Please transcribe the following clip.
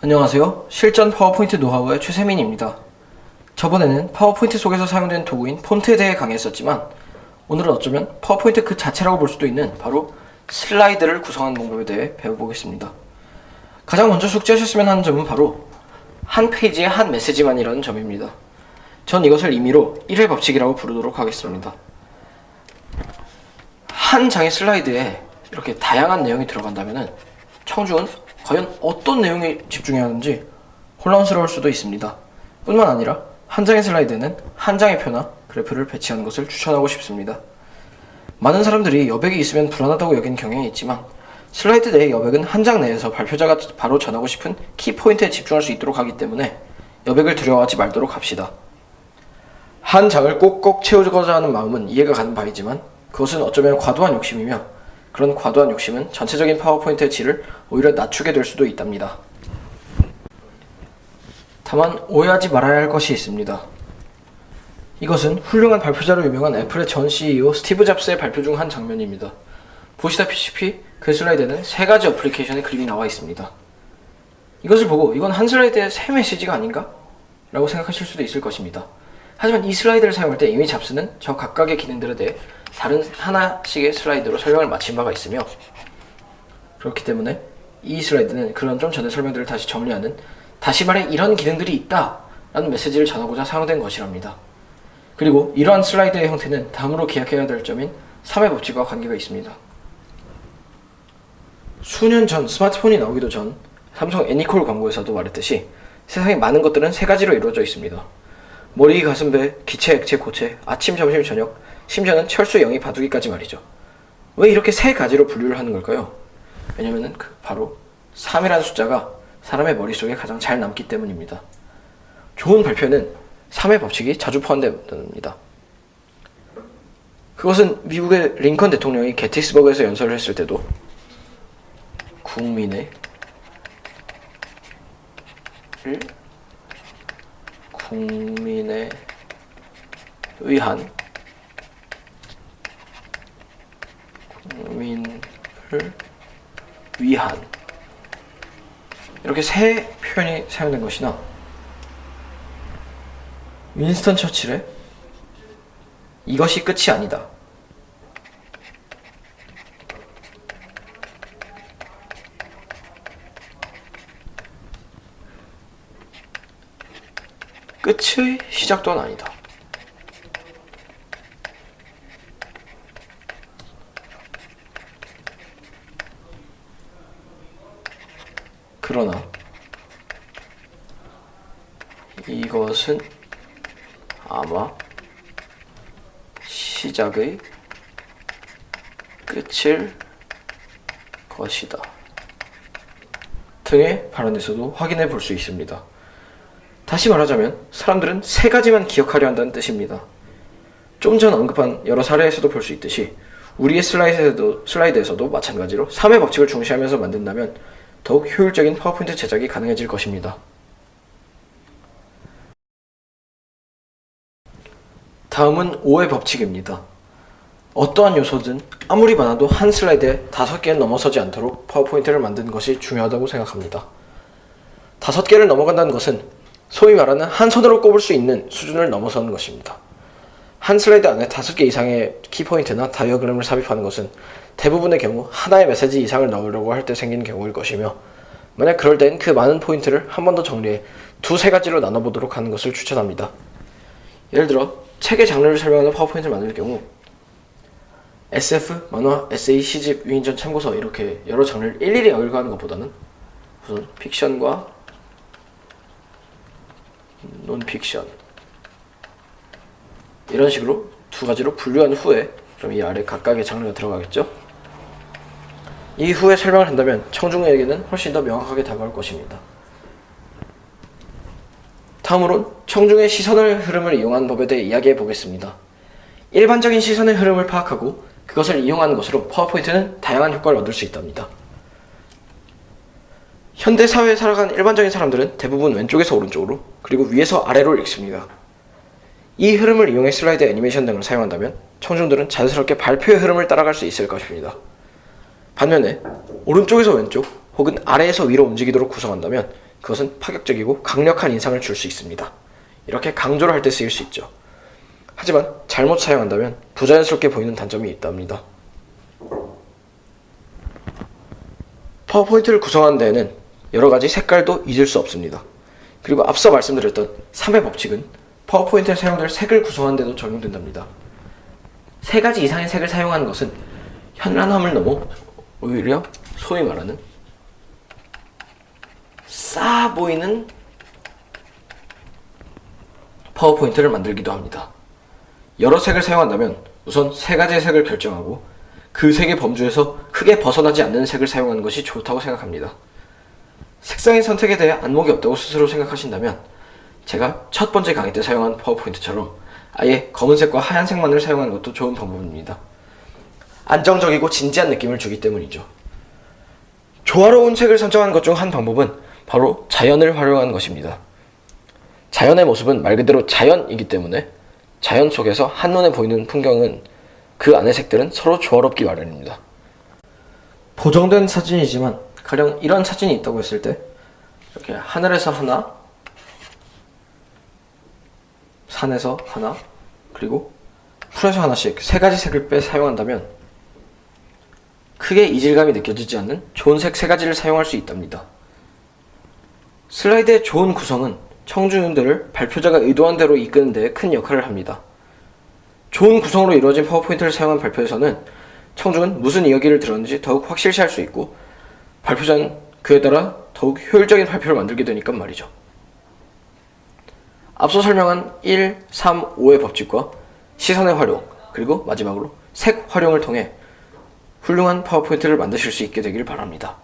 안녕하세요. 실전 파워포인트 노하우의 최세민입니다. 저번에는 파워포인트 속에서 사용되는 도구인 폰트에 대해 강의했었지만 오늘은 어쩌면 파워포인트 그 자체라고 볼 수도 있는 바로 슬라이드를 구성하는 방법에 대해 배워보겠습니다. 가장 먼저 숙지하셨으면 하는 점은 바로 한 페이지에 한 메시지만이라는 점입니다. 전 이것을 임의로 1회 법칙이라고 부르도록 하겠습니다. 한 장의 슬라이드에 이렇게 다양한 내용이 들어간다면 청중은 과연 어떤 내용에 집중해야 하는지 혼란스러울 수도 있습니다. 뿐만 아니라 한 장의 슬라이드에는 한 장의 표나 그래프를 배치하는 것을 추천하고 싶습니다. 많은 사람들이 여백이 있으면 불안하다고 여긴 경향이 있지만 슬라이드 내의 여백은 한 장 내에서 발표자가 바로 전하고 싶은 키포인트에 집중할 수 있도록 하기 때문에 여백을 두려워하지 말도록 합시다. 한 장을 꼭꼭 채우고자 하는 마음은 이해가 가는 바이지만 그것은 어쩌면 과도한 욕심이며 그런 과도한 욕심은 전체적인 파워포인트의 질을 오히려 낮추게 될 수도 있답니다. 다만 오해하지 말아야 할 것이 있습니다. 이것은 훌륭한 발표자로 유명한 애플의 전 CEO 스티브 잡스의 발표 중 한 장면입니다. 보시다시피 그 슬라이드에는 3가지 어플리케이션의 그림이 나와 있습니다. 이것을 보고 이건 한 슬라이드에 3메시지가 아닌가? 라고 생각하실 수도 있을 것입니다. 하지만 이 슬라이드를 사용할 때 이미 잡스는 저 각각의 기능들에 대해 다른 하나씩의 슬라이드로 설명을 마친 바가 있으며 그렇기 때문에 이 슬라이드는 그런 좀 전의 설명들을 다시 정리하는 다시 말해 이런 기능들이 있다 라는 메시지를 전하고자 사용된 것이랍니다. 그리고 이러한 슬라이드의 형태는 다음으로 기억해야 될 점인 3의 법칙과 관계가 있습니다. 수년 전 스마트폰이 나오기도 전 삼성 애니콜 광고에서도 말했듯이 세상의 많은 것들은 3가지로 이루어져 있습니다. 머리, 가슴, 배, 기체, 액체, 고체, 아침, 점심, 저녁, 심지어는 철수, 영희, 바둑이까지 말이죠. 왜 이렇게 3가지로 분류를 하는 걸까요? 왜냐면은 바로 3이라는 숫자가 사람의 머릿속에 가장 잘 남기 때문입니다. 좋은 발표에는 3의 법칙이 자주 포함됩니다. 그것은 미국의 링컨 대통령이 게티스버그에서 연설을 했을 때도 국민에 의한 국민을 위한 이렇게 3 표현이 사용된 것이나 윈스턴 처칠의 이것이 끝이 아니다 끝의 시작 또한 아니다. 그러나 이것은 아마 시작의 끝일 것이다 등의 발언에서도 확인해 볼 수 있습니다. 다시 말하자면 사람들은 3가지만 기억하려 한다는 뜻입니다. 좀 전 언급한 여러 사례에서도 볼 수 있듯이 우리의 슬라이드에서도 마찬가지로 3의 법칙을 중시하면서 만든다면 더욱 효율적인 파워포인트 제작이 가능해질 것입니다. 다음은 5의 법칙입니다. 어떠한 요소든 아무리 많아도 한 슬라이드에 5개는 넘어서지 않도록 파워포인트를 만드는 것이 중요하다고 생각합니다. 5개를 넘어간다는 것은 소위 말하는 한 손으로 꼽을 수 있는 수준을 넘어서는 것입니다. 한 슬라이드 안에 5개 이상의 키포인트나 다이어그램을 삽입하는 것은 대부분의 경우 하나의 메시지 이상을 넣으려고 할 때 생기는 경우일 것이며 만약 그럴 땐 그 많은 포인트를 한 번 더 정리해 2-3가지로 나눠보도록 하는 것을 추천합니다. 예를 들어 책의 장르를 설명하는 파워포인트를 만들 경우 SF, 만화, 에세이, 시집, 위인전, 참고서 이렇게 여러 장르를 일일이 열거하는 것보다는 우선 픽션과 논픽션 이런 식으로 2가지로 분류한 후에 그럼 이 아래 각각의 장르가 들어가겠죠? 이후에 설명을 한다면 청중에게는 훨씬 더 명확하게 다가올 것입니다. 다음으론 청중의 시선의 흐름을 이용하는 법에 대해 이야기해 보겠습니다. 일반적인 시선의 흐름을 파악하고 그것을 이용하는 것으로 파워포인트는 다양한 효과를 얻을 수 있답니다. 현대 사회에 살아가는 일반적인 사람들은 대부분 왼쪽에서 오른쪽으로 그리고 위에서 아래로 읽습니다. 이 흐름을 이용해 슬라이드 애니메이션 등을 사용한다면 청중들은 자연스럽게 발표의 흐름을 따라갈 수 있을 것입니다. 반면에 오른쪽에서 왼쪽 혹은 아래에서 위로 움직이도록 구성한다면 그것은 파격적이고 강력한 인상을 줄 수 있습니다. 이렇게 강조를 할 때 쓰일 수 있죠. 하지만 잘못 사용한다면 부자연스럽게 보이는 단점이 있답니다. 파워포인트를 구성하는 데에는 여러가지 색깔도 잊을 수 없습니다. 그리고 앞서 말씀드렸던 3의 법칙은 파워포인트에 사용될 색을 구성하는 데도 적용된답니다. 3가지 이상의 색을 사용하는 것은 현란함을 넘어 오히려 소위 말하는 싸 보이는 파워포인트를 만들기도 합니다. 여러 색을 사용한다면 우선 3가지의 색을 결정하고 그 색의 범주에서 크게 벗어나지 않는 색을 사용하는 것이 좋다고 생각합니다. 색상의 선택에 대해 안목이 없다고 스스로 생각하신다면 제가 첫 번째 강의 때 사용한 파워포인트처럼 아예 검은색과 하얀색만을 사용하는 것도 좋은 방법입니다. 안정적이고 진지한 느낌을 주기 때문이죠. 조화로운 색을 선정하는 것 중 한 방법은 바로 자연을 활용하는 것입니다. 자연의 모습은 말 그대로 자연이기 때문에 자연 속에서 한눈에 보이는 풍경은 그 안의 색들은 서로 조화롭기 마련입니다. 보정된 사진이지만 가령 이런 사진이 있다고 했을 때 이렇게 하늘에서 하나, 산에서 하나, 그리고 풀에서 하나씩 3가지 색을 빼 사용한다면 크게 이질감이 느껴지지 않는 좋은 색 3가지를 사용할 수 있답니다. 슬라이드의 좋은 구성은 청중들을 발표자가 의도한 대로 이끄는 데 큰 역할을 합니다. 좋은 구성으로 이루어진 파워포인트를 사용한 발표에서는 청중은 무슨 이야기를 들었는지 더욱 확실시할 수 있고 발표자는 그에 따라 더욱 효율적인 발표를 만들게 되니까 말이죠. 앞서 설명한 1, 3, 5의 법칙과 시선의 활용, 그리고 마지막으로 색 활용을 통해 훌륭한 파워포인트를 만드실 수 있게 되길 바랍니다.